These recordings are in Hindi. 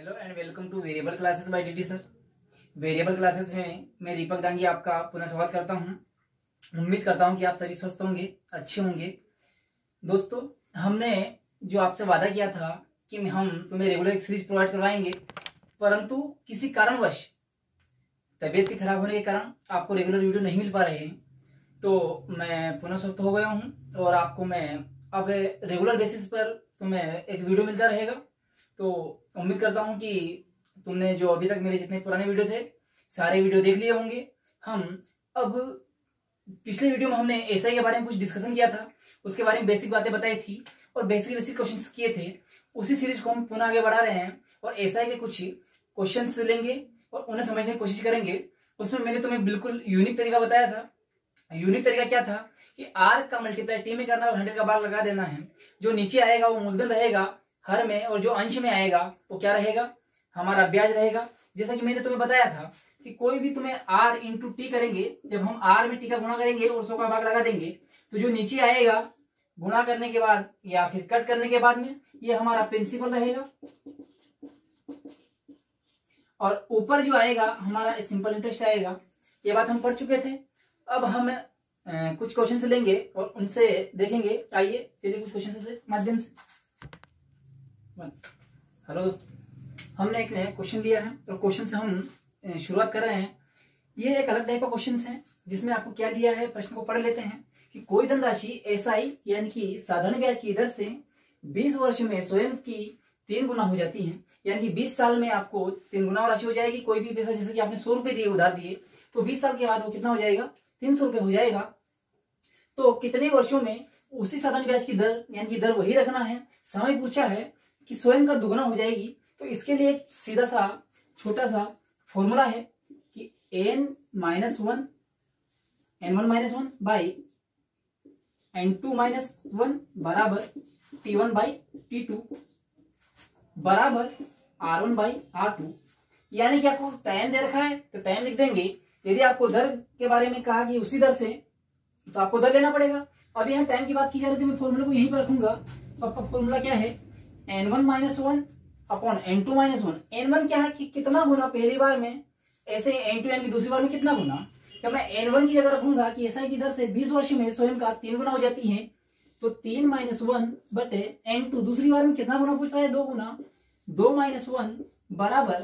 Hello and welcome two variable classes bye DD sir. Variable classes में मैं दीपक डांगी आपका पुनः स्वागत करता हूं। उम्मीद करता हूं कि आप सभी स्वस्थ होंगे, अच्छे होंगे। दोस्तों, हमने जो आपसे वादा किया था कि हम तुम्हें रेगुलर एक सीरीज प्रोवाइड करवाएंगे, परंतु किसी कारणवश तबीयत खराब होने के कारण आपको रेगुलर वीडियो नहीं मिल पा रहे हैं। तो मैं पुनः स्वस्थ हो गया हूँ और आपको मैं अब रेगुलर बेसिस पर तुम्हें एक वीडियो मिलता रहेगा। तो उम्मीद करता हूं कि तुमने जो अभी तक मेरे जितने पुराने वीडियो थे सारे वीडियो देख लिए होंगे। हम अब पिछले वीडियो में हमने एसआई के बारे में कुछ डिस्कशन किया था, उसके बारे में बेसिक बातें बताई थी और बेसिक क्वेश्चंस किए थे। उसी सीरीज को हम पुनः आगे बढ़ा रहे हैं और एसआई के कुछ क्वेश्चंस लेंगे और उन्हें समझने की कोशिश करेंगे। उसमें मैंने तुम्हें बिल्कुल यूनिक तरीका बताया था। यूनिक तरीका क्या था कि आर का मल्टीप्लाई टी में करना और 100 का बार लगा देना है। जो नीचे आएगा वो मूलधन रहेगा हर में, और जो अंश में आएगा वो क्या रहेगा, हमारा ब्याज रहेगा। जैसा कि मैंने तुम्हें बताया था कि कोई भी तुम्हें आर इंटू टी करेंगे, जब हम आर में टी का गुणा करेंगे और 100 का भाग लगा देंगे तो जो नीचे आएगा गुणा करने के बाद या फिर कट करने के बाद में ये हमारा प्रिंसिपल रहेगा, और ऊपर जो आएगा हमारा सिंपल इंटरेस्ट आएगा। ये बात हम पढ़ चुके थे। अब हम कुछ क्वेश्चन लेंगे और उनसे देखेंगे। आइए चलिए कुछ क्वेश्चन के माध्यम से। हेलो दोस्तों, हमने एक क्वेश्चन लिया है और क्वेश्चन से हम शुरुआत कर रहे हैं। ये एक अलग टाइप का क्वेश्चन है जिसमें आपको क्या दिया है, प्रश्न को पढ़ लेते हैं कि कोई धनराशि एसआई यानी कि साधारण ब्याज की दर से 20 वर्ष में स्वयं की 3 गुना हो जाती है। यानी कि 20 साल में आपको 3 गुना राशि हो जाएगी। कोई भी पैसा, जैसे कि आपने 100 रुपए दिए, उधार दिए, तो 20 साल के बाद वो कितना हो जाएगा, 300 रुपए हो जाएगा। तो कितने वर्षों में उसी साधारण ब्याज की दर यानी कि दर वही रखना है। समय पूछा है कि स्वयं का दुगना हो जाएगी। तो इसके लिए एक सीधा सा छोटा सा फॉर्मूला है कि n-1 बाई n2-1 बराबर t1 बाई t2 बराबर r1 बाई r2। यानी कि आपको टाइम दे रखा है तो टाइम लिख देंगे। यदि आपको दर के बारे में कहा कि उसी दर से, तो आपको दर लेना पड़ेगा। अब यहाँ टाइम की बात की जा रही थी, मैं फॉर्मूले को यहीं पर रखूंगा। तो आपका फॉर्मूला क्या है, n1-1 अपॉन n2-1। n1 क्या है कि कितना गुना पहली बार में, ऐसे n2 यानी कि दूसरी बार में कितना गुना। जब मैं n1 की जगह रखूंगा कि एसआई की दर से 20 वर्ष में स्वयं का 3 गुना हो जाती है, तो 3-1 बटे n2 दूसरी बार में कितना गुना पूछ रहा है, 2 गुना। 2-1 बराबर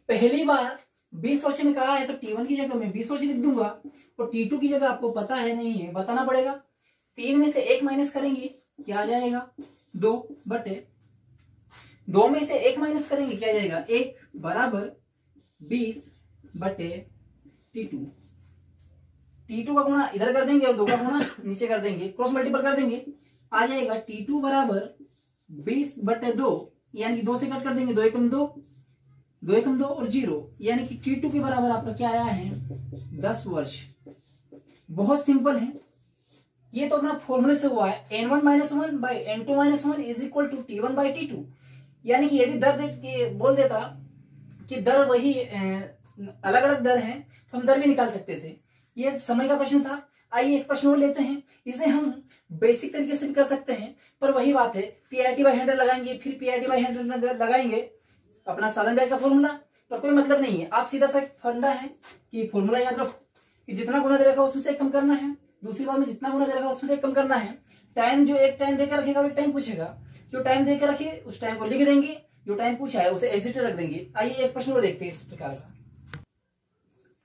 पहली बार 20 वर्ष में कहा है तो t1 की जगह मैं 20 वर्ष लिख दूंगा, और t2 की जगह आपको पता है नहीं है, बताना पड़ेगा। 3 में से 1 माइनस करेंगे क्या आ जाएगा, 2 बटे 2 में से 1 माइनस करेंगे क्या आ जाएगा, 1 बराबर 20 बटे t2। t2 का गुणा इधर कर देंगे और 2 का गुणा नीचे कर देंगे, क्रॉस मल्टीपल कर देंगे, आ जाएगा t2 बराबर 20 बटे 2, यानी कि 2 से कट कर देंगे, 2 एकम 2, 2 एकम 2 और 0, यानी कि t2 के बराबर आपका क्या आया है, 10 वर्ष। बहुत सिंपल है। ये तो अपना फॉर्मूले से हुआ है। n1-1 by n2-1 is equal to t1 by t2। यानी कि यदि दर देख के बोल देता कि दर वही अलग अलग दर है तो हम दर भी निकाल सकते थे। ये समय का प्रश्न था। आइए एक प्रश्न और लेते हैं। इसे हम बेसिक तरीके से भी कर सकते हैं, पर वही बात है, पीआईटी बाई 100 लगाएंगे, फिर पीआईटी बाई 100 लगाएंगे, अपना साधारण ब्याज का फॉर्मूला, पर कोई मतलब नहीं है। आप सीधा सा फंडा है कि फॉर्मूला याद रखो कि जितना गुना दे रखा उसमें से 1 कम करना है, दूसरी बार में जितना गुना दे रखा उसमें से 1 कम करना है। टाइम जो एक टाइम देकर रखेगा वो टाइम पूछेगा, जो टाइम देकर रखे उस टाइम को लिख देंगे, जो टाइम पूछा है उसे एग्जिट रख देंगे। आइए एक प्रश्न और देखते हैं इस प्रकार का।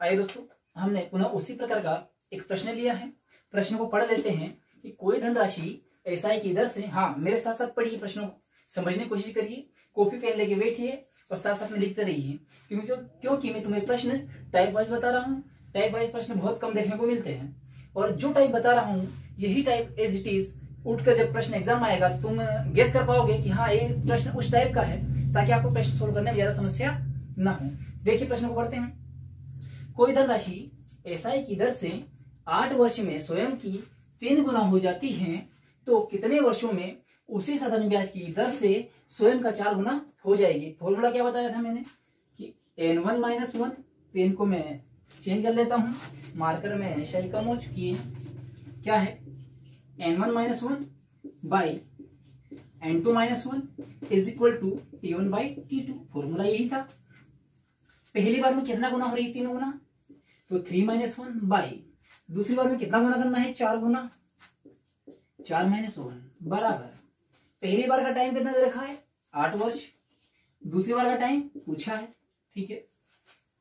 आइए दोस्तों, हमने पुनः उसी प्रकार का एक प्रश्न लिया है। प्रश्न को पढ़ लेते हैं कि कोई धनराशि एसआई की दर से, हाँ मेरे साथ साथ पढ़िए, प्रश्नों को समझने की कोशिश करिए, कॉपी पेन लेके बैठिए और साथ साथ में लिखते रहिए, क्योंकि मैं तुम्हें प्रश्न टाइप वाइज बता रहा हूँ। टाइप वाइज प्रश्न बहुत कम देखने को मिलते हैं, और जो टाइप बता रहा हूँ यही टाइप एज इट इज उठकर जब प्रश्न एग्जाम आएगा तो तुम गेस कर पाओगे कि हाँ ये प्रश्न उस टाइप का है, ताकि आपको प्रश्न सोल्व करने में ज्यादा समस्या ना हो। देखिए प्रश्न को पढ़ते हैं। कोई धनराशि एसआई की दर से 8 वर्ष में स्वयं की 3 गुना हो जाती है, तो कितने वर्षों में उसी साधारण ब्याज की दर से स्वयं का 4 गुना हो जाएगी। फॉर्मूला क्या बताया था मैंने कि n1-1, पेन को मैं चेंज कर लेता हूं, मार्कर में शाही कम हो चुकी है, क्या है n1-1 by N2 minus one is equal to T1 by T2। Formula यही था। पहली बार में कितना गुना हो रही है, 3 गुना, तो 3 माइनस वन बाई दूसरी बार में कितना गुना करना है, 4 गुना, 4 माइनस वन बराबर पहली बार का टाइम कितना दे रखा है, 8 वर्ष, दूसरी बार का टाइम पूछा है, ठीक है।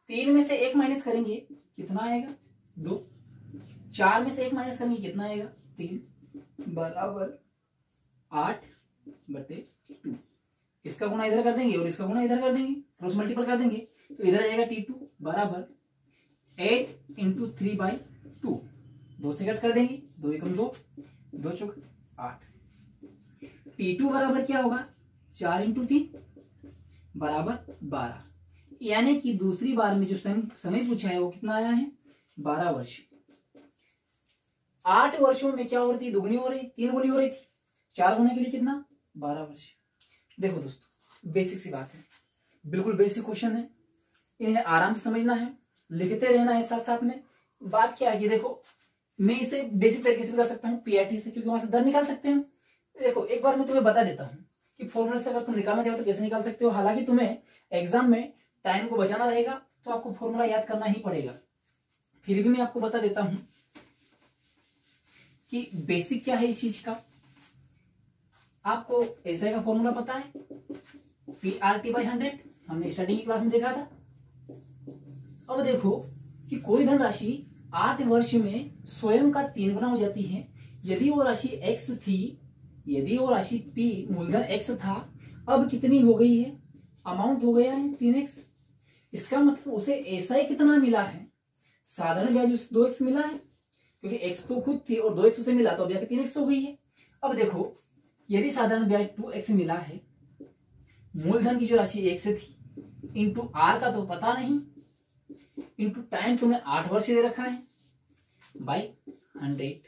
3 में से 1 माइनस करेंगे कितना आएगा, 2। 4 में से 1 माइनस करेंगे कितना आएगा, 3 बराबर 8/2। इसका गुना इधर कर देंगे और इसका गुना इधर कर देंगे, क्रॉस मल्टीपल कर देंगे, तो इधर आ जाएगा T2 बराबर 8 इंटू 3/2। 2 से कट कर देंगे, 2 एकम 2, 2 चौक 8। T2 बराबर क्या होगा, 4 इंटू 3 बराबर 12। यानी कि दूसरी बार में जो समय पूछा है वो कितना आया है, 12 वर्ष। 8 वर्षों में क्या हो रही थी, दुगनी हो रही, 3 गुनी हो रही थी, 4 गुने के लिए कितना, 12 वर्ष। देखो दोस्तों, बेसिक सी बात है, बिल्कुल बेसिक क्वेश्चन है, इन्हें आराम से समझना है, लिखते रहना है साथ साथ में। बात क्या है कि देखो, मैं इसे बेसिक तरीके से भी कर सकता हूँ पीआरटी से, क्योंकि वहां से दर निकाल सकते हैं। देखो एक बार मैं तुम्हें बता देता हूँ कि फॉर्मूला से अगर तुम निकालना चाहो तो कैसे निकाल सकते हो। हालांकि तुम्हें एग्जाम में टाइम को बचाना रहेगा तो आपको फॉर्मूला याद करना ही पड़ेगा, फिर भी मैं आपको बता देता हूं कि बेसिक क्या है इस चीज का। आपको एसआई का फॉर्मूला पता है, PRT/100, हमने स्टार्टिंग की क्लास में देखा था। अब देखो कि कोई धनराशि 8 वर्ष में स्वयं का 3 गुना हो जाती है। यदि वो राशि x थी, यदि वो राशि P मूलधन x था, अब कितनी हो गई है, अमाउंट हो गया है 3x। इसका मतलब उसे ऐसा ही कितना मिला है, साधारण ब्याज उसे 2x मिला है, क्योंकि x तो खुद थी और 2x उसे मिला तो अब जाके 3x हो गई है। अब देखो यदि साधारण ब्याज 2x मिला है, मूलधन की जो राशि 1 से थी, इंटू r का तो पता नहीं, इंटू टाइम तुम्हें 8 वर्ष दे रखा है, बाई 100।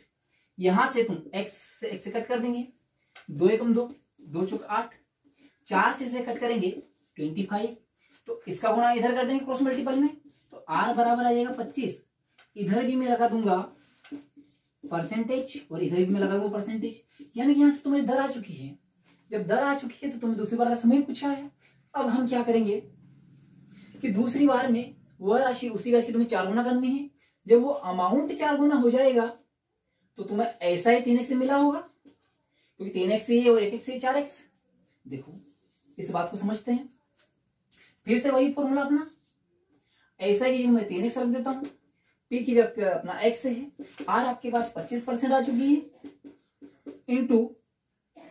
यहां से तुम x से x से कट कर देंगे, 2 एकम 2, 2 चौक 8, 4 से कट करेंगे 25, तो इसका गुणा इधर कर देंगे क्रॉस मल्टीपल में, तो r बराबर आ जाएगा 25। इधर भी मैं लगा दूंगा परसेंटेज और इधर भी मैं लगा दूंगा परसेंटेज, यानी कि यहां से तुम्हें दर आ चुकी है। जब दर आ चुकी है तो तुम्हें दूसरी बार का समय पूछा है। अब हम क्या करेंगे कि दूसरी बार में वह राशि उसी ब्याज की तुम्हें 4 गुना करनी है। जब वो अमाउंट 4 गुना हो जाएगा तो तुम्हें ऐसा ही 3x से मिला होगा, क्योंकि 3x से और 1x से 4x। देखो इस बात को समझते हैं, फिर से वही फॉर्मूला अपना, ऐसा की मैं 3x रख देता हूं, P की जब अपना x है, R आपके पास 25% आ चुकी है, इंटू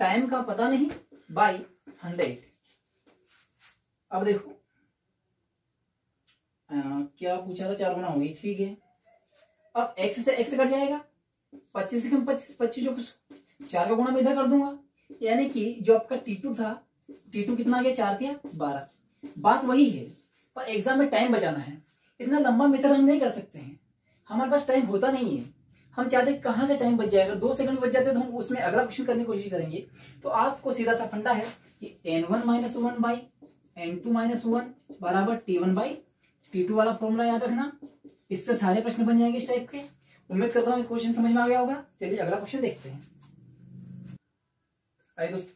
टाइम का पता नहीं बाई 100। अब देखो क्या पूछा था, 4 गुना होगी, ठीक है। अब x से x कट जाएगा, 25 से कम 25, 25 जो 4 का गुणा मैं इधर कर दूंगा, यानी कि जो आपका T2 था, T2 कितना आ गया, 4 दिया 12। बात वही है, पर एग्जाम में टाइम बचाना है। इतना लंबा मेथड हम नहीं कर सकते हैं, हमारे पास टाइम होता नहीं है। हम चाहते कहां से टाइम बच जाएगा, 2 सेकंड बच जाते तो हम उसमें अगला क्वेश्चन करने की कोशिश करेंगे। तो आपको सीधा सा फंडा है कि N1-1 बाई N2-1 बराबर T1/T2 वाला फॉर्मूला याद रखना। इससे सारे प्रश्न बन जाएंगे इस टाइप के। उम्मीद करता हूँ क्वेश्चन समझ में आ गया होगा। चलिए अगला क्वेश्चन देखते हैं। आइए दोस्तों,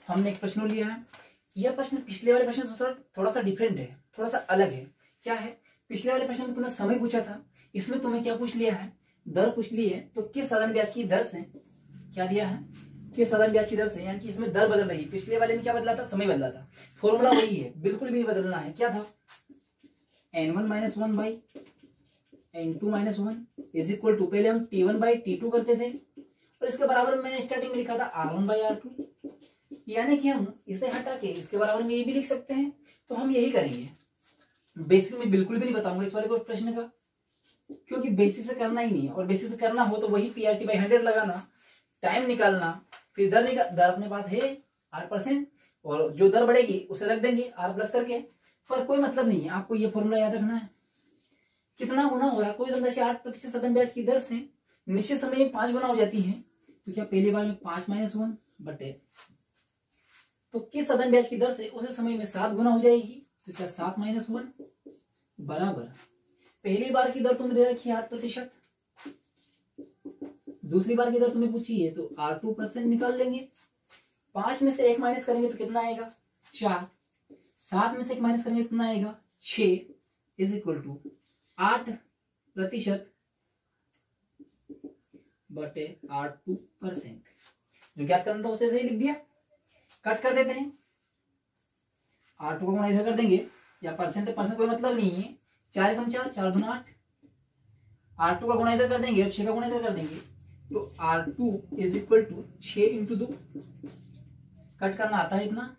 हमने एक प्रश्न लिया है। यह प्रश्न पिछले वाले प्रश्न से थोड़ा सा डिफरेंट है, थोड़ा सा अलग है। क्या है, पिछले वाले प्रश्न में तुमने समय पूछा था, इसमें तुम्हें क्या पूछ लिया है, दर पूछ ली है। तो किस साधारण ब्याज की दर से क्या दिया है, किस साधारण ब्याज की दर से, यानी कि इसमें दर बदल रही है। पिछले वाले में क्या बदला था, समय बदला था। फॉर्मूला वही है, बिल्कुल भी नहीं बदलना है। क्या था, N1-1 by N2-1 is equal to, पहले हम T1/T2 करते थे और इसके बराबर में मैंने स्टार्टिंग में लिखा था R1/R2, यानी कि हम इसे हटा के इसके बराबर में ये भी लिख सकते हैं। तो हम यही करेंगे। बेसिक में बिल्कुल भी नहीं बताऊंगा इस वाले प्रश्न का, क्योंकि बेसिक से करना ही नहीं है। और बेसिक से करना हो तो वही PRT/100 लगाना, टाइम निकालना, फिर दर अपने पास है R%, और जो दर बढ़ेगी उसे रख देंगे R प्लस करके। पर कोई मतलब नहीं है, आपको ये फॉर्मूला याद रखना है। कितना गुना हो रहा है, कोई धनराशि 8% साधारण ब्याज की दर से निश्चित समय में 5 गुना हो जाती है, तो क्या पहली बार में 5-1 बटे, तो किस साधारण ब्याज की दर से उसी समय में 7 गुना हो जाएगी, तो क्या 7-1 बराबर पहली बार की दर तुम्हें दे रखी है 8%, दूसरी बार की दर तुम्हें पूछी है तो R2% निकाल लेंगे, 5 में से 1 माइनस करेंगे तो कितना आएगा 4, 7 में से 1 माइनस करेंगे तो कितना आएगा 6 इज इक्वल टू 8% बटे 82%। जो ज्ञात करना था उसे सही लिख दिया। कट कर देते हैं, 8 को गुणा इधर कर देंगे, या परसेंट कोई मतलब नहीं है, 4 कम 4, 4 दूना 8, 8 का गुणा इधर कर देंगे और 6 का गुणा इधर कर देंगे, तो R2 is equal to 6 into 2, cut करना आता है इतना,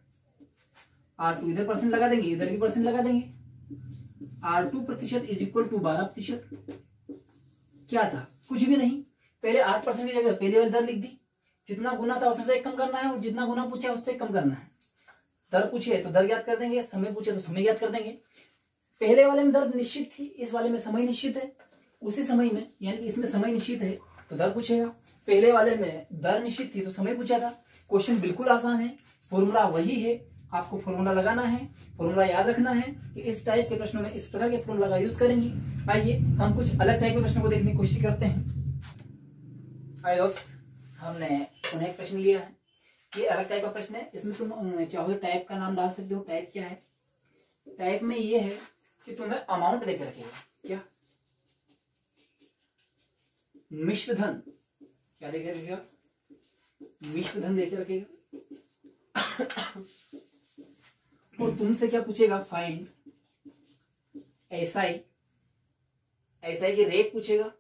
R2 इधर परसेंट लगा देंगे, इधर भी परसेंट लगा देंगे, R2% इज इक्वल टू 12%। क्या था, कुछ भी नहीं, पहले 8% की जगह पहले वाली दर लिख दी, जितना गुना था उसमें से 1 कम करना है, और जितना गुना पूछा उससे 1 कम करना है। दर पूछे तो दर ज्ञात कर देंगे, समय पूछे तो समय ज्ञात कर देंगे। पहले वाले में दर निश्चित थी, इस वाले में समय निश्चित है, उसी समय में यानी कि इसमें समय निश्चित है तो दर पूछेगा, पहले वाले में दर निश्चित थी तो समय पूछा था। क्वेश्चन बिल्कुल आसान है, फॉर्मूला वही है, आपको फॉर्मूला लगाना है, फॉर्मूला याद रखना है कि इस टाइप के प्रश्नों में इस प्रकार के फॉर्मूला का यूज करेंगे। आइए हम कुछ अलग टाइप के प्रश्नों को देखने की कोशिश करते हैं। आइए दोस्त, हमने पुनः एक प्रश्न लिया है, ये अलग टाइप का प्रश्न है, इसमें तुम चाहो तो टाइप का नाम डाल सकते हो। टाइप क्या है, टाइप में ये है कि तुम्हें अमाउंट देकर रखेगा, क्या मिश्र धन, क्या देकर रखेगा, मिश्र धन देकर रखेगा, और तुमसे क्या पूछेगा, फाइंड एसआई, एसआई की रेट पूछेगा,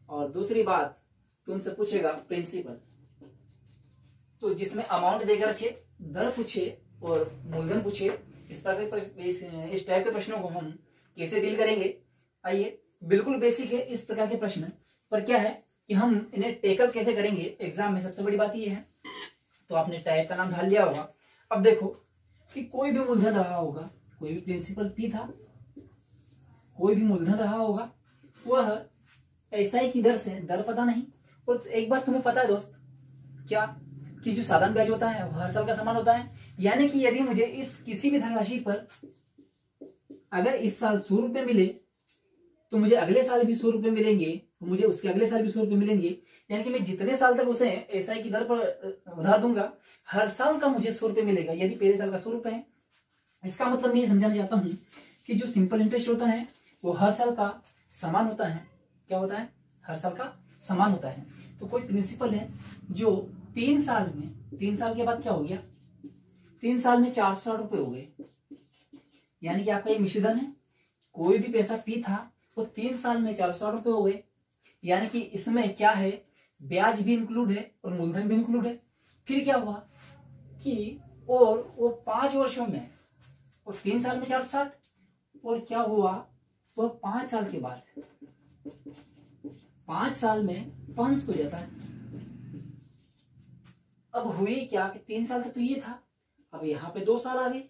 और दूसरी बात तुमसे पूछेगा प्रिंसिपल। तो जिसमें अमाउंट देकर रखे, दर पूछे और मूलधन पूछे, इस प्रकार इस टाइप के प्रश्नों को हम कैसे डील करेंगे। आइए, बिल्कुल बेसिक है इस प्रकार के प्रश्न, पर क्या है कि हम इन्हें टेकअप कैसे करेंगे एग्जाम में, सबसे बड़ी बात ये है। तो आपने टाइप का नाम ढाल लिया होगा। अब देखो कि कोई भी मूलधन रहा होगा, कोई भी प्रिंसिपल पी था, कोई भी मूलधन रहा होगा, वह एसआई की दर से, दर पता नहीं, और एक बात तुम्हें पता है दोस्त, क्या कि जो साधारण ब्याज होता है वो हर साल का समान होता है। यानी कि यदि मुझे इस किसी भी धनराशि पर अगर इस साल 100 रुपए मिले तो मुझे अगले साल भी 100 रुपए मिलेंगे, मुझे उसके अगले साल भी 100 रुपए मिलेंगे। यानी कि मैं जितने साल तक उसे एसआई की दर पर उधार दूंगा, हर साल का मुझे 100 रुपए मिलेगा, यदि पहले साल का 100 रुपए है। इसका मतलब मैं ये समझाना चाहता हूँ कि जो सिंपल इंटरेस्ट होता है वो हर साल का समान होता है। क्या होता है, हर साल का समान होता है। तो कोई प्रिंसिपल है जो 3 साल में, 3 साल के बाद क्या हो गया, 3 साल में 460 रुपए हो गए, यानी कि आपका ये मिश्रधन है, कोई भी पैसा पी था वो 3 साल में 460 रुपए हो गए। यानी कि इसमें क्या है, ब्याज भी इंक्लूड है और मूलधन भी इंक्लूड है। फिर क्या हुआ कि और वो 5 वर्षों में, और 3 साल में 460, और क्या हुआ वो 5 साल के बाद, 5 साल में 500 हो जाता है। अब हुई क्या कि 3 साल तक तो ये था, अब यहाँ पे 2 साल आ गए।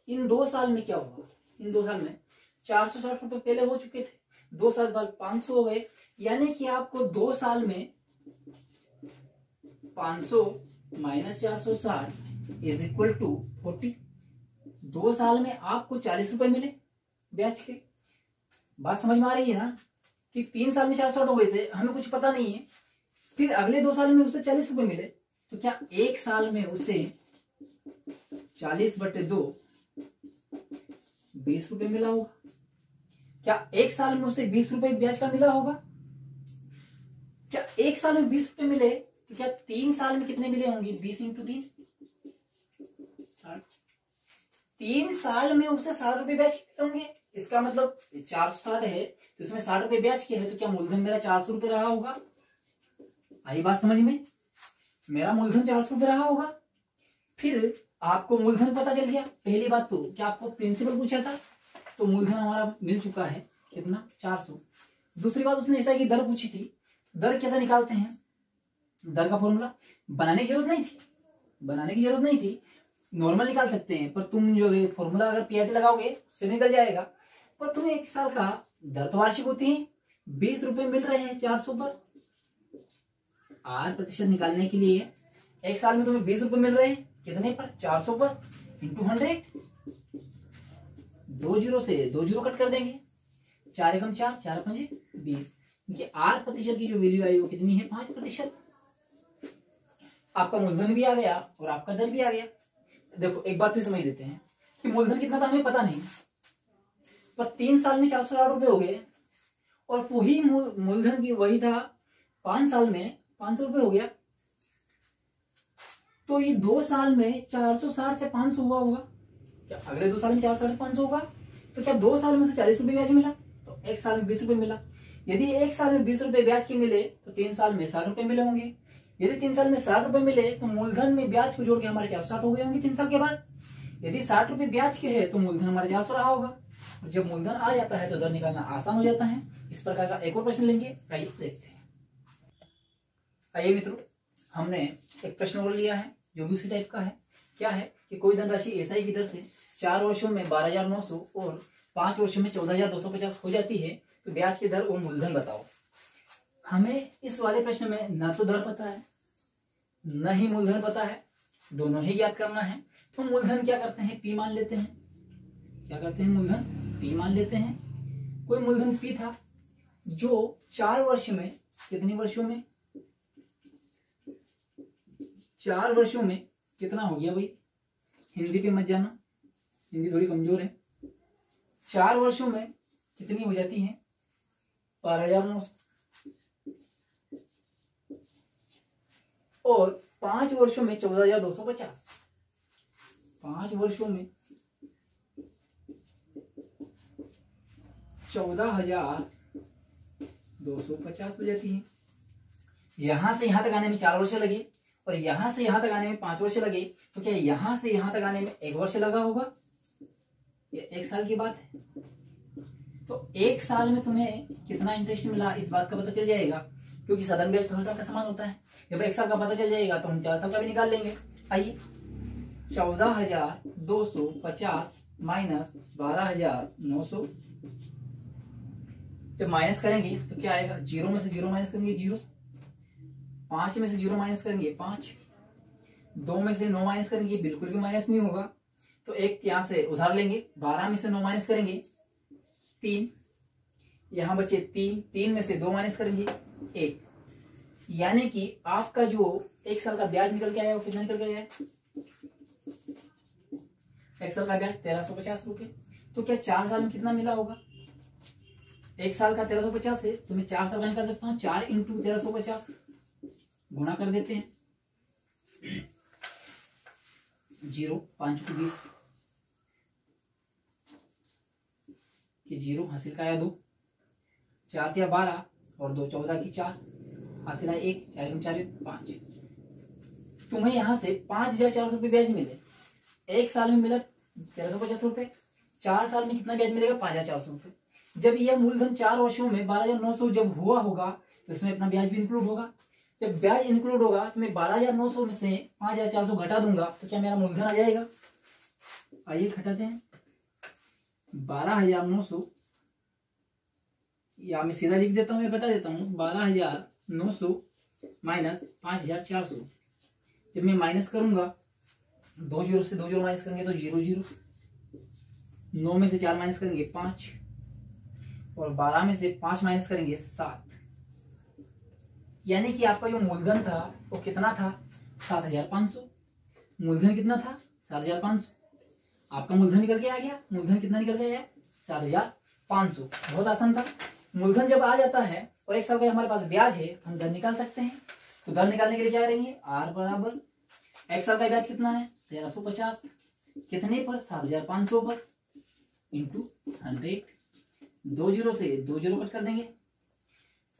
इन 2 साल में क्या हुआ, इन 2 साल में 460 रुपए पहले हो चुके थे, 2 साल बाद 500 हो गए। यानी कि आपको 2 साल में 500 माइनस 460 इज इक्वल टू 40। 2 साल में आपको 40 रुपए मिले ब्याज के। बात समझ में आ रही है ना, कि 3 साल में 460 हो गए थे, हमें कुछ पता नहीं है, फिर अगले 2 साल में उसे 40 रुपए मिले, तो क्या 1 साल में उसे 40/2 20 रुपए मिला होगा? क्या 1 साल में उसे 20 रुपए ब्याज का मिला होगा? क्या 1 साल में 20 रुपए मिले तो क्या 3 साल में कितने मिले होंगे? 20 × 3 60। 3 साल में उसे 60 रुपए ब्याज के होंगे। इसका मतलब 460 है तो इसमें 60 रुपए ब्याज के है, तो क्या मूलधन मेरा 400 रुपए रहा होगा? आई बात समझ में, मेरा मूलधन 400 रुपए रहा होगा। फिर आपको मूलधन पता चल गया। पहली बात तो क्या आपको प्रिंसिपल पूछा था, तो मूलधन हमारा मिल चुका है, कितना 400। दूसरी बात उसने ऐसा की दर पूछी थी, दर कैसे निकालते हैं, दर का फॉर्मूला बनाने की जरूरत नहीं थी, बनाने की जरूरत नहीं थी, नॉर्मल निकाल सकते हैं, पर तुम जो फॉर्मूला अगर पीआईटी लगाओगे उससे निकल जाएगा। पर तुम्हें 1 साल का दर तो वार्षिक होती है, 20 रुपए मिल रहे हैं 400 पर, 8% निकालने के लिए 1 साल में तुम्हें 20 रुपए मिल रहे हैं, कितने पर, 400 पर इंटू 100, 2 जीरो से 2 जीरो कट कर देंगे, 4 एकम 4, 4 पंजे 20। ये 8% की जो वैल्यू आई वो कितनी है, 5%। आपका मूलधन भी आ गया और आपका दर भी आ गया। देखो एक बार फिर समझ लेते हैं कि मूलधन कितना था हमें पता नहीं, पर 3 साल में 460 रुपए हो गए, और वही मूलधन की वही था 5 साल में 500 रुपए हो गया। तो ये 2 साल में 460 से 500 हुआ होगा क्या? अगले 2 साल में 460 से 500 होगा, तो क्या 2 साल में से 40 रुपए ब्याज मिला? तो 1 साल में 20 रुपए मिला। यदि 1 साल में 20 रुपए ब्याज के मिले तो 3 साल में 60 रुपए मिले होंगे। यदि 3 साल में 60 रुपए मिले तो मूलधन में ब्याज को जोड़ के हमारे 460 हो गए होंगे 3 साल के बाद। यदि 60 रुपए ब्याज के है तो मूलधन हमारा 400 रहा होगा, और जब मूलधन आ जाता है तो दर निकालना आसान हो जाता है। इस प्रकार का एक और प्रश्न लेंगे, आइए देखते हैं। आइए मित्रों, हमने एक प्रश्न और लिया है जो भी उसी टाइप का है। क्या है कि कोई धनराशि एसआई की दर से 4 वर्षों में 12,900 और 5 वर्षों में 14,250 हो जाती है, तो ब्याज की दर और मूलधन बताओ। हमें इस वाले प्रश्न में न तो दर पता है न ही मूलधन पता है, दोनों ही ज्ञात करना है। तो मूलधन क्या करते हैं, पी मान लेते हैं। क्या करते हैं, मूलधन पी मान लेते हैं। कोई मूलधन पी था जो 4 वर्ष में, कितने वर्षों में, 4 वर्षों में कितना हो गया भाई, हिंदी पे मत जाना, हिंदी थोड़ी कमजोर है। 4 वर्षों में कितनी हो जाती है, 12,900, और 5 वर्षों में 14,250। 5 वर्षों में 14,250 हो जाती है। यहां से यहां तक आने में 4 वर्ष लगे, और यहां से यहां तक आने में 5 वर्ष लगे, तो क्या यहां से यहां तक आने में 1 वर्ष लगा होगा? ये 1 साल की बात है। तो 1 साल में तुम्हें कितना इंटरेस्ट मिला इस बात का पता चल जाएगा, क्योंकि सदन ब्याज तो हर साल का समान होता है। जब 1 साल का पता चल जाएगा तो हम 4 साल का भी निकाल लेंगे। आइए, 14,250 माइनस 12,900, जब माइनस करेंगे तो क्या आएगा, 0 में से 0 माइनस करेंगे 0, 5 में से 0 माइनस करेंगे 5, 2 में से 9 माइनस करेंगे बिल्कुल भी माइनस नहीं होगा, तो एक यहां से उधार लेंगे। 12 में से 9 माइनस करेंगे 3, यहां बचे 3, 3 में से 2 माइनस करेंगे 1, यानी कि आपका जो 1 साल का ब्याज निकल के आया वो कितना निकल के आया, 1 साल का ब्याज 1,350 रुपए। तो क्या 4 साल में कितना मिला होगा, 1 साल का 1,350 है तो मैं 4 साल का निकाल सकता हूँ। 4 इंटू 1,350 गुणा कर देते हैं, 0, 5 को 20 कि 0 हासिल का आया 2, 4 या 12 और 2 14 की 4 हासिल आया 1, 4 4 5। तुम्हें यहां से 5,400 रुपये ब्याज मिले। 1 साल में मिला 1,350 रुपये, 4 साल में कितना ब्याज मिलेगा, 5,400 रुपये। जब यह मूलधन 4 वर्षों में 12,900 जब हुआ होगा तो इसमें अपना ब्याज भी इंक्लूड होगा। जब ब्याज इंक्लूड होगा तो मैं 12,900 में से 5,400 घटा दूंगा, तो क्या मेरा मूलधन आ जाएगा। आइए घटाते हैं, 12,900, या मैं सीधा लिख देता हूँ या घटा देता हूँ, 12,900 माइनस 5,400। जब मैं माइनस करूंगा 2 जीरो से 2 जीरो माइनस करेंगे तो 0 0, 9 में से 4 माइनस करेंगे 5, और 12 में से 5 माइनस करेंगे 7, यानी कि आपका जो मूलधन था वो कितना था, 7,500। मूलधन कितना था, 7,500। आपका मूलधन निकल के आ गया। मूलधन कितना निकल के आया, 7,500। बहुत आसान था। मूलधन जब आ जाता है और 1 साल का हमारे पास ब्याज है तो हम दर निकाल सकते हैं। तो दर निकालने के लिए क्या करेंगे, R बराबर 1 साल का ब्याज कितना है, 1,350, कितने पर, 7,500 पर, इंटू 100। 2 जीरो से 2 जीरो कट कर देंगे,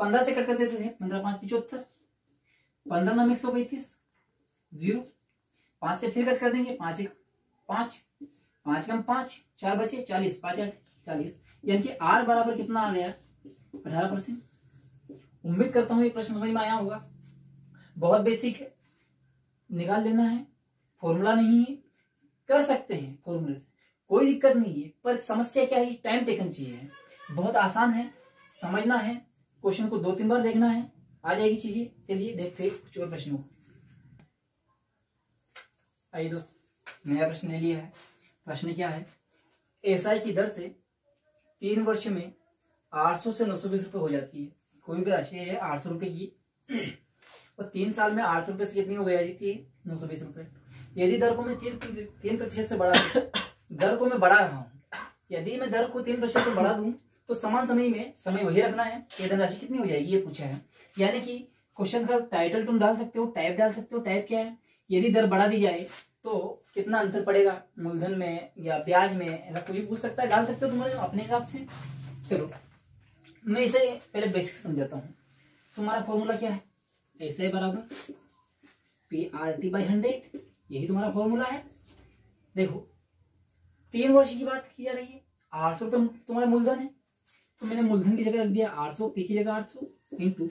15 से कट कर देते थे, 15 5 75, 15 9 135, 0, 5 से फिर कट कर देंगे, 5 1 5, 5 कम 5, 4 बचे 40, 5 8 40, यानी कि R बराबर कितना आ गया, 18%। उम्मीद करता हूँ ये प्रश्न समझ में आया होगा। बहुत बेसिक है, निकाल लेना है, फॉर्मूला नहीं है, कर सकते हैं फॉर्मूले से, कोई दिक्कत नहीं है। पर समस्या क्या है, टाइम टेकन चाहिए। बहुत आसान है, समझना है, क्वेश्चन को 2-3 बार देखना है, आ जाएगी चीजें। चलिए देखते हैं कुछ और प्रश्नों को। आइए दोस्त, नया प्रश्न ले लिया है। प्रश्न क्या है, एसआई की दर से 3 वर्ष में 800 से 920 रुपए हो जाती है। कोई भी राशि है 800 रुपए की, और 3 साल में 800 रुपए से कितनी हो गई थी? 920 रुपए। यदि दर को मैं 3% से बढ़ा दर को मैं बढ़ा रहा हूँ, यदि मैं दर को 3% से बढ़ा दूं तो समान समय में समय वही रखना है, ये धनराशि कितनी हो जाएगी, ये पूछा है। यानी कि क्वेश्चन का टाइटल तुम डाल सकते हो, टाइप डाल सकते हो। टाइप क्या है? यदि दर बढ़ा दी जाए तो कितना अंतर पड़ेगा मूलधन में या ब्याज में, ऐसा कुछ भी पूछ सकता है, डाल सकते हो तुम्हारे अपने हिसाब से। चलो मैं इसे पहले बेसिक समझाता हूँ। तुम्हारा फॉर्मूला क्या है? ऐसे बराबर PRT/100, यही तुम्हारा फॉर्मूला है। देखो 3 वर्ष की बात की जा रही है, 800 रुपये तुम्हारा मूलधन है, तो मैंने मूलधन की जगह रख दिया 800, पी की जगह 800 इंटू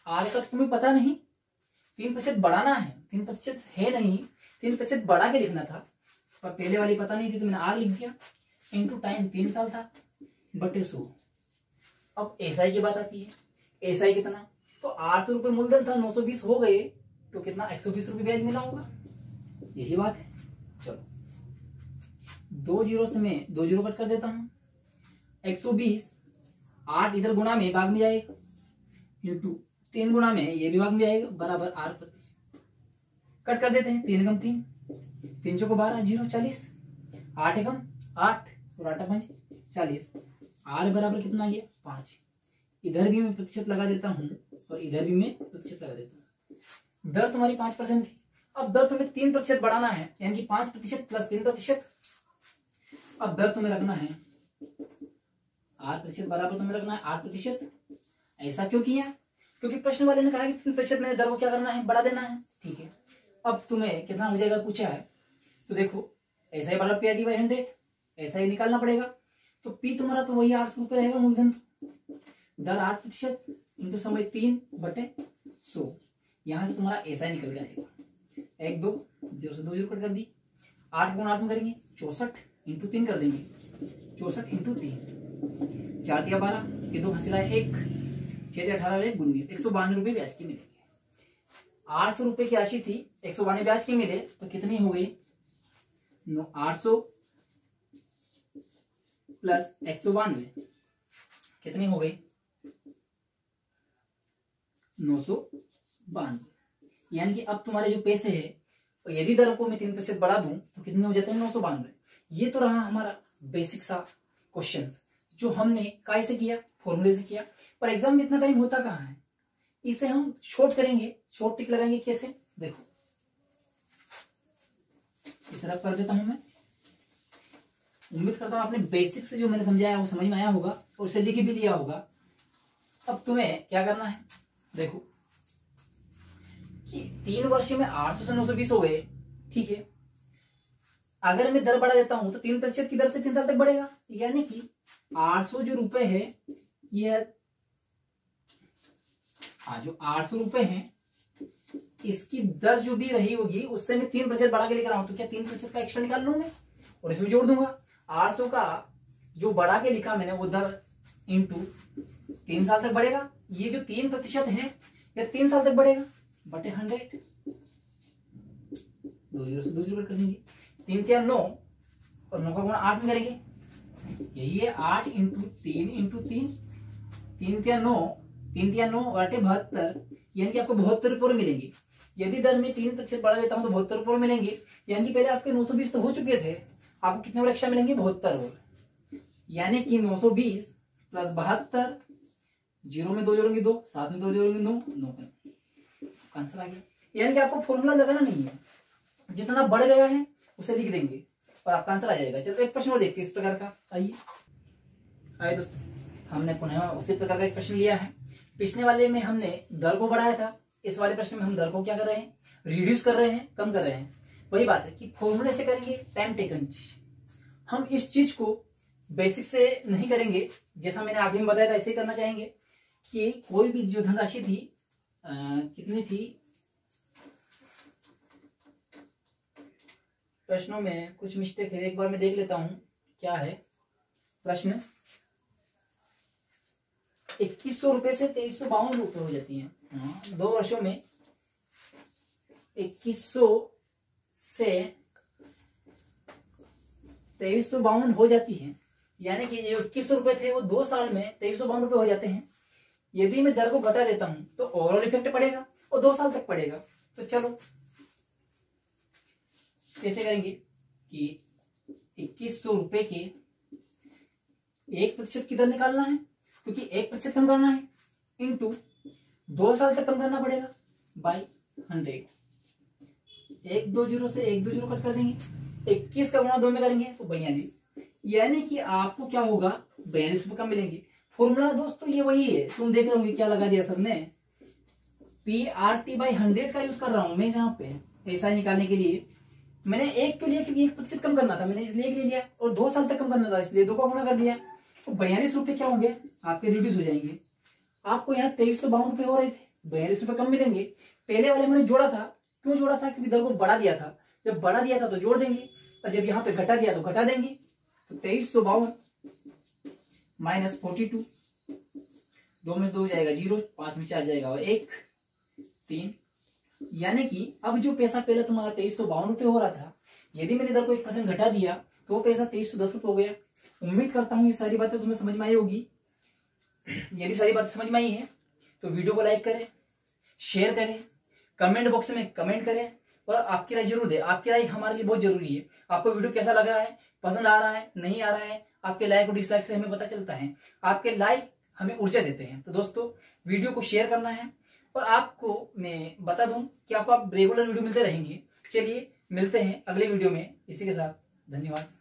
आर का तुम्हें पता नहीं, 3% बढ़ाना है, 3% है नहीं, 3% बढ़ा के लिखना था, पर पहले वाली पता नहीं थी तो मैंने आर लिख दिया, इंटू टाइम 3 साल था बटे 100। अब एसआई की बात आती है, एसआई कितना? तो 800 रुपये मूलधन था, 920 हो गए तो कितना? 120 रुपये ब्याज मिला होगा, यही बात है। चलो 2 जीरो से मैं 2 जीरो कट कर देता हूं, 120 8 इधर गुणा में भाग में जाएगा इंटू 3 गुणा में ये भी भाग में जाएगा बराबर आर प्रतिशत। कट कर देते हैं, 3 कम 3, 3 चौको 12, 0 40, 8 एकम 8 और 8 5 40, आर बराबर कितना आ गया? 5। इधर भी मैं प्रतिशत लगा देता हूँ और इधर भी मैं प्रतिशत लगा देता हूँ। दर तुम्हारी 5% थी, अब दर तुम्हें 3% बढ़ाना है, यानी कि 5% प्लस 3%। अब दर तुम्हें रखना है 8% बराबर तुम्हें रखना है 8%। ऐसा क्यों किया? क्योंकि प्रश्न वाले ने कहा कि 3% मैंने दर को क्या करना है? बढ़ा देना है। ठीक है, अब तुम्हें कितना हो जाएगा पूछा है, तो देखो ऐसा ही बराबर PRT/100, ऐसा ही निकालना पड़ेगा। तो पी तुम्हारा तो वही 800 रुपये रहेगा मूलधन, दर 8% इंटू समय 3 बटे 100, यहां से तुम्हारा ऐसा ही निकल जाएगा। 1 2 0 से 2 जीरो कट कर दी, 8 गुणा 8 में करेंगे 64 इंटू 3 कर देंगे, 64 इंटू 3, 4 दिया 12, ये 2 हासिल आए 1, 6 18 1 19, 192 रुपये ब्याज की मिलेगी। 800 रुपये की राशि थी, 192 ब्याज की मिले तो कितनी हो गई? 800 प्लस 192 कितनी हो गई? 992। यानी कि अब तुम्हारे जो पैसे है, यदि दर को मैं 3% बढ़ा दूं तो कितने हो जाते हैं? 992। ये तो रहा हमारा बेसिक सा क्वेश्चन जो हमने कैसे किया? फॉर्मूले से किया। पर एग्जाम में इतना टाइम होता कहाँ है, इसे हम शॉर्ट करेंगे, शॉर्ट टिक लगाएंगे। कैसे? देखो इसे रब कर देता हूं मैं। उम्मीद करता हूं आपने बेसिक से जो मैंने समझाया वो समझ में आया होगा और उसे लिख भी लिया होगा। अब तुम्हें क्या करना है, देखो कि 3 वर्ष में 800 से 920 हो गए। ठीक है, अगर मैं दर बढ़ा देता हूं तो 3% की दर से 3 साल तक बढ़ेगा, यानी कि 800 जो रुपए है ये, जो 800 रुपए है इसकी दर जो भी रही होगी उससे मैं 3% बढ़ा के लेकर आऊं, तो क्या 3% का एक्स्ट्रा निकाल लूं मैं और इसमें जोड़ दूंगा। 800 का जो बढ़ा के लिखा मैंने वो दर इंटू 3 साल तक बढ़ेगा, ये जो 3% है ये 3 साल तक बढ़ेगा बटे 100, 2 जीरो से 2 जीरो कर देंगे, 3 3 9 और 9 का गुणा 8 में करेंगे, यही है 8 इंटू 3 इंटू 3, 3 3 9, 3 3 9 बटे 72, यानी कि आपको 72 रुपये मिलेंगे। यदि दर में 3% बढ़ा देता हूं तो 72 रुपये मिलेंगे, यानी कि पहले आपके 920 तो हो चुके थे, आपको कितने और एक्स्ट्रा मिलेंगे? 72 और, यानी कि 920 प्लस 72, 0 में 2 जोड़ेंगे 2, 7 में 2 जोड़ेंगे 9, 9 आंसर आ गया। यानी कि आपको फॉर्मूला लगाना नहीं है, जितना बढ़ गया है उसे लिख देंगे और आपका आंसर आ जाएगा। चलो एक प्रश्न और देखते हैं इस प्रकार का। आइए दोस्तों, हमने पुनः उसी प्रकार का एक प्रश्न लिया है। पिछले वाले में हमने दर को बढ़ाया था, इस वाले प्रश्न में हम दर को क्या कर रहे हैं? रिड्यूस कर रहे हैं, कम कर रहे हैं। वही बात है कि फॉर्मूले से करेंगे, टाइम टेकन। हम इस चीज को बेसिक से नहीं करेंगे, जैसा मैंने आगे में बताया था ऐसे ही करना चाहेंगे कि कोई भी जो धनराशि थी कितनी थी, प्रश्नों में कुछ मिस्टेक है, एक बार मैं देख लेता हूं क्या है प्रश्न। 2100 रुपए से 2352 रुपए हो जाती है। 2 वर्षों में 2100 से 2352 हो जाती है, यानी कि जो 2100 रुपए थे वो 2 साल में 2352 रुपए हो जाते हैं। यदि मैं दर को घटा देता हूं तो ओवरऑल इफेक्ट पड़ेगा और 2 साल तक पड़ेगा। तो चलो कैसे करेंगे कि 2100 रुपए के 1% की दर निकालना है, क्योंकि 1% कम करना है, इंटू 2 साल तक कम करना पड़ेगा बाई 100। 1 2 0 से 1 2 0 कट कर देंगे, 21 का गुणा 2 में करेंगे तो 42, यानी कि आपको क्या होगा 42 रुपए कम मिलेंगे। फॉर्मूला दोस्तों ये वही है, तुम देख रहे होंगे क्या लगा दिया सर ने, PRT/100 का यूज कर रहा हूं मैं यहाँ पे ऐसा निकालने के लिए। मैंने 1 क्यों लिया, क्योंकि 1% कम करना था, मैंने इसलिए 1 ले लिया, और 2 साल तक कम करना था इसलिए 2 का गुणा कर दिया। तो 42 रुपए क्या होंगे आपके रिड्यूस हो जाएंगे। आपको यहाँ 2352 रुपए हो रहे थे, 42 रुपए कम मिलेंगे। पहले वाले मैंने जोड़ा था, क्यों जोड़ा था, क्योंकि दर को बढ़ा दिया था, जब बढ़ा दिया था तो जोड़ देंगे, और जब यहाँ पे घटा दिया तो घटा देंगे। तो 2352 माइनस 42, 2 में से 2 हो जाएगा 0, 5 में 4 जाएगा और 1 3, यानी कि अब जो पैसा पहले तुम्हारा 2352 रुपए हो रहा था, यदि मैंने दर को 1% घटा दिया तो वो पैसा 2310 रुपए हो गया। उम्मीद करता हूँ ये सारी बातें तुम्हें समझ में आई होगी। यदि सारी बातें समझ में आई है तो वीडियो को लाइक करें, शेयर करें, कमेंट बॉक्स में कमेंट करें, और आपकी राय जरूर दें। आपकी राय हमारे लिए बहुत जरूरी है। आपको वीडियो कैसा लग रहा है, पसंद आ रहा है, नहीं आ रहा है, आपके लाइक और डिसलाइक से हमें पता चलता है। आपके लाइक हमें ऊर्जा देते हैं। तो दोस्तों वीडियो को शेयर करना है, और आपको मैं बता दूं कि आपको आप रेगुलर वीडियो मिलते रहेंगे। चलिए मिलते हैं अगले वीडियो में, इसी के साथ धन्यवाद।